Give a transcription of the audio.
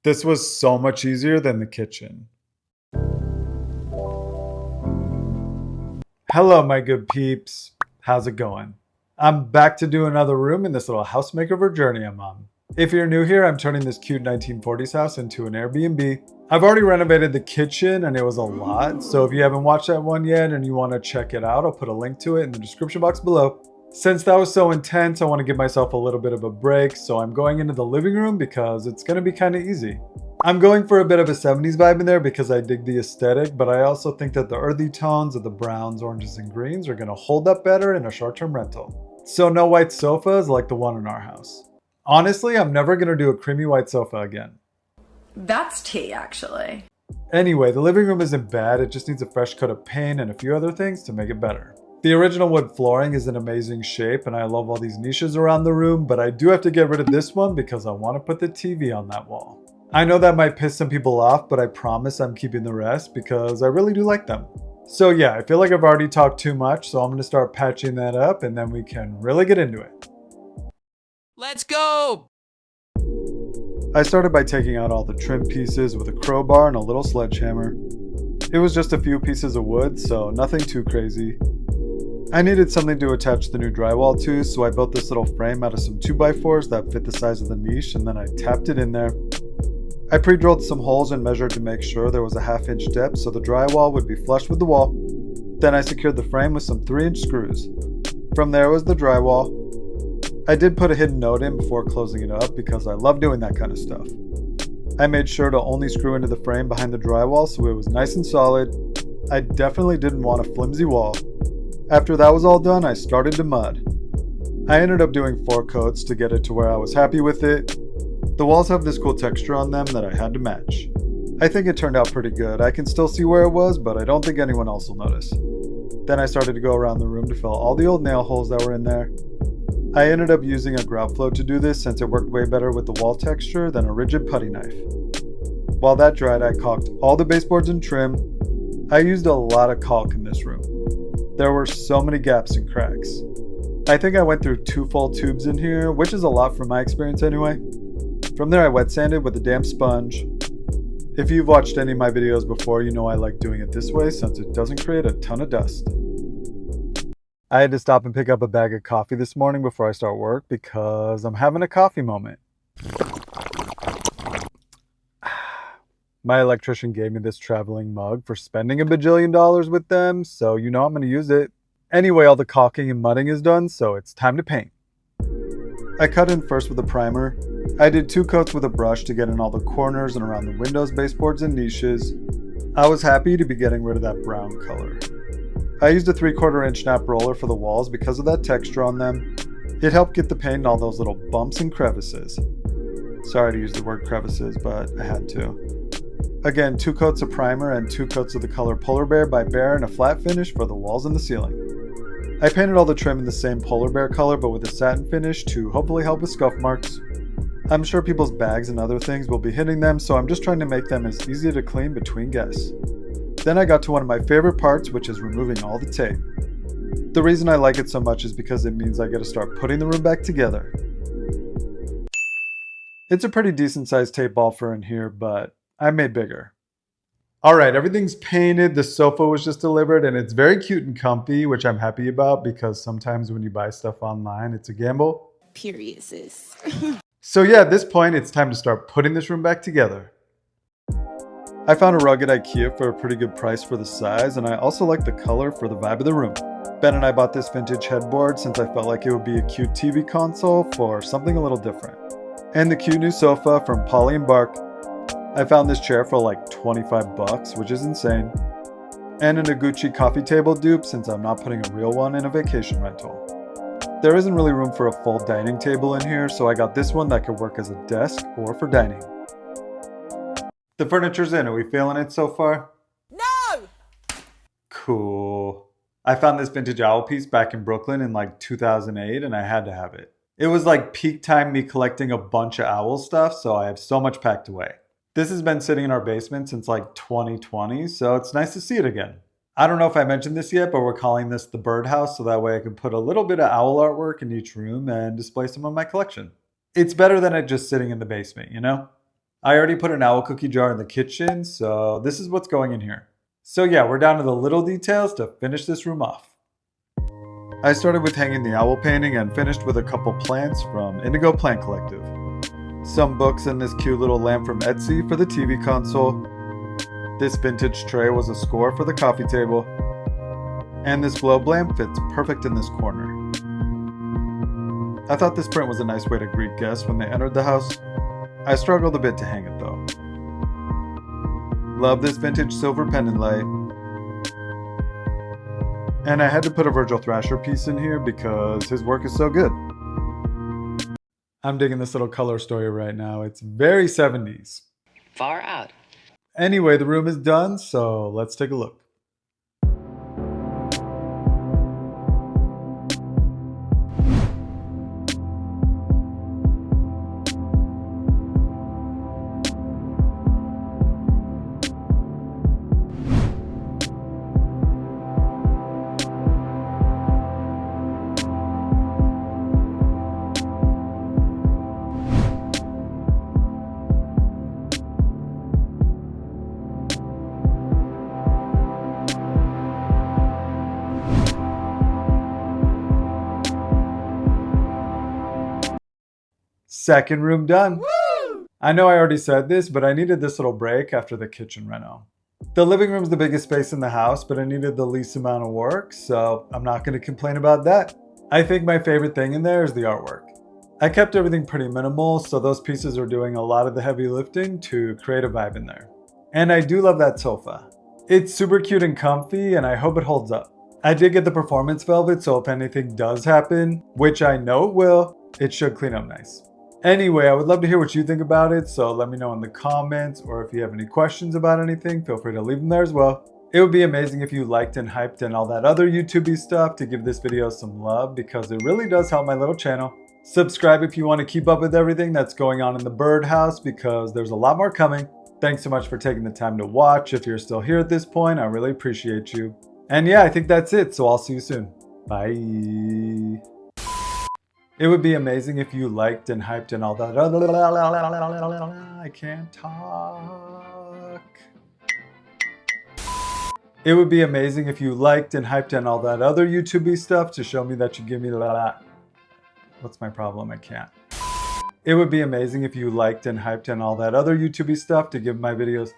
This was so much easier than the kitchen. Hello, my good peeps. How's it going? I'm back to do another room in this little house makeover journey I'm on. If you're new here, I'm turning this cute 1940s house into an Airbnb. I've already renovated the kitchen and it was a lot, so if you haven't watched that one yet and you want to check it out, I'll put a link to it in the description box below. Since that was so intense, I want to give myself a little bit of a break, so I'm going into the living room because it's going to be kind of easy. I'm going for a bit of a 70s vibe in there because I dig the aesthetic, but I also think that the earthy tones of the browns, oranges, and greens are going to hold up better in a short-term rental. So no white sofas like the one in our house. Honestly, I'm never going to do a creamy white sofa again. That's tea, actually. Anyway, the living room isn't bad, it just needs a fresh coat of paint and a few other things to make it better. The original wood flooring is in amazing shape and I love all these niches around the room, but I do have to get rid of this one because I want to put the TV on that wall. I know that might piss some people off, but I promise I'm keeping the rest because I really do like them. So yeah, I feel like I've already talked too much, so I'm going to start patching that up and then we can really get into it. Let's go! I started by taking out all the trim pieces with a crowbar and a little sledgehammer. It was just a few pieces of wood, so nothing too crazy. I needed something to attach the new drywall to, so I built this little frame out of some 2x4s that fit the size of the niche, and then I tapped it in there. I pre-drilled some holes and measured to make sure there was a 1/2 inch depth so the drywall would be flush with the wall. Then I secured the frame with some 3-inch screws. From there was the drywall. I did put a hidden note in before closing it up because I love doing that kind of stuff. I made sure to only screw into the frame behind the drywall so it was nice and solid. I definitely didn't want a flimsy wall. After that was all done, I started to mud. I ended up doing 4 coats to get it to where I was happy with it. The walls have this cool texture on them that I had to match. I think it turned out pretty good. I can still see where it was, but I don't think anyone else will notice. Then I started to go around the room to fill all the old nail holes that were in there. I ended up using a grout float to do this since it worked way better with the wall texture than a rigid putty knife. While that dried, I caulked all the baseboards and trim. I used a lot of caulk in this room. There were so many gaps and cracks. I think I went through 2 full tubes in here, which is a lot from my experience anyway. From there I wet sanded with a damp sponge. If you've watched any of my videos before, you know I like doing it this way since it doesn't create a ton of dust. I had to stop and pick up a bag of coffee this morning before I start work because I'm having a coffee moment. My electrician gave me this traveling mug for spending $1 bajillion with them, so you know I'm going to use it. Anyway, all the caulking and mudding is done, so it's time to paint. I cut in first with a primer. I did 2 coats with a brush to get in all the corners and around the windows, baseboards, and niches. I was happy to be getting rid of that brown color. I used a 3/4 inch nap roller for the walls because of that texture on them. It helped get the paint in all those little bumps and crevices. Sorry to use the word crevices, but I had to. Again, 2 coats of primer and 2 coats of the color Polar Bear by Bear and a flat finish for the walls and the ceiling. I painted all the trim in the same Polar Bear color but with a satin finish to hopefully help with scuff marks. I'm sure people's bags and other things will be hitting them, so I'm just trying to make them as easy to clean between guests. Then I got to one of my favorite parts, which is removing all the tape. The reason I like it so much is because it means I get to start putting the room back together. It's a pretty decent sized tape ball for in here, but I made bigger. Alright, everything's painted, the sofa was just delivered, and it's very cute and comfy, which I'm happy about because sometimes when you buy stuff online, it's a gamble. Period, sis. So yeah, at this point, it's time to start putting this room back together. I found a rug at IKEA for a pretty good price for the size, and I also like the color for the vibe of the room. Ben and I bought this vintage headboard since I felt like it would be a cute TV console for something a little different. And the cute new sofa from Polly and Bark. I found this chair for like 25 bucks, which is insane. And an Gucci coffee table dupe since I'm not putting a real one in a vacation rental. There isn't really room for a full dining table in here, so I got this one that could work as a desk or for dining. The furniture's in. Are we feeling it so far? No! Cool. I found this vintage owl piece back in Brooklyn in like 2008 and I had to have it. It was like peak time me collecting a bunch of owl stuff, so I have so much packed away. This has been sitting in our basement since like 2020, so it's nice to see it again. I don't know if I mentioned this yet, but we're calling this the birdhouse, so that way I can put a little bit of owl artwork in each room and display some of my collection. It's better than it just sitting in the basement, you know? I already put an owl cookie jar in the kitchen, so this is what's going in here. So yeah, we're down to the little details to finish this room off. I started with hanging the owl painting and finished with a couple plants from Indigo Plant Collective. Some books and this cute little lamp from Etsy for the TV console. This vintage tray was a score for the coffee table. And this globe lamp fits perfect in this corner. I thought this print was a nice way to greet guests when they entered the house. I struggled a bit to hang it though. Love this vintage silver pendant light. And I had to put a Virgil Thrasher piece in here because his work is so good. I'm digging this little color story right now. It's very 70s. Far out. Anyway, the room is done, so let's take a look. Second room done. Woo! I know I already said this, but I needed this little break after the kitchen reno. The living room's the biggest space in the house, but I needed the least amount of work, so I'm not going to complain about that. I think my favorite thing in there is the artwork. I kept everything pretty minimal, so those pieces are doing a lot of the heavy lifting to create a vibe in there. And I do love that sofa. It's super cute and comfy, and I hope it holds up. I did get the performance velvet, so if anything does happen, which I know it will, it should clean up nice. Anyway, I would love to hear what you think about it, so let me know in the comments, or if you have any questions about anything, feel free to leave them there as well. It would be amazing if you liked and hyped and all that other YouTube-y stuff to give this video some love, because it really does help my little channel. Subscribe if you want to keep up with everything that's going on in the birdhouse, because there's a lot more coming. Thanks so much for taking the time to watch. If you're still here at this point, I really appreciate you. And yeah, I think that's it, so I'll see you soon. Bye. It would be amazing if you liked and hyped and all that. I can't talk. It would be amazing if you liked and hyped and all that other YouTube-y stuff to show me that you give me What's my problem? I can't. It would be amazing if you liked and hyped and all that other YouTube-y stuff to give my videos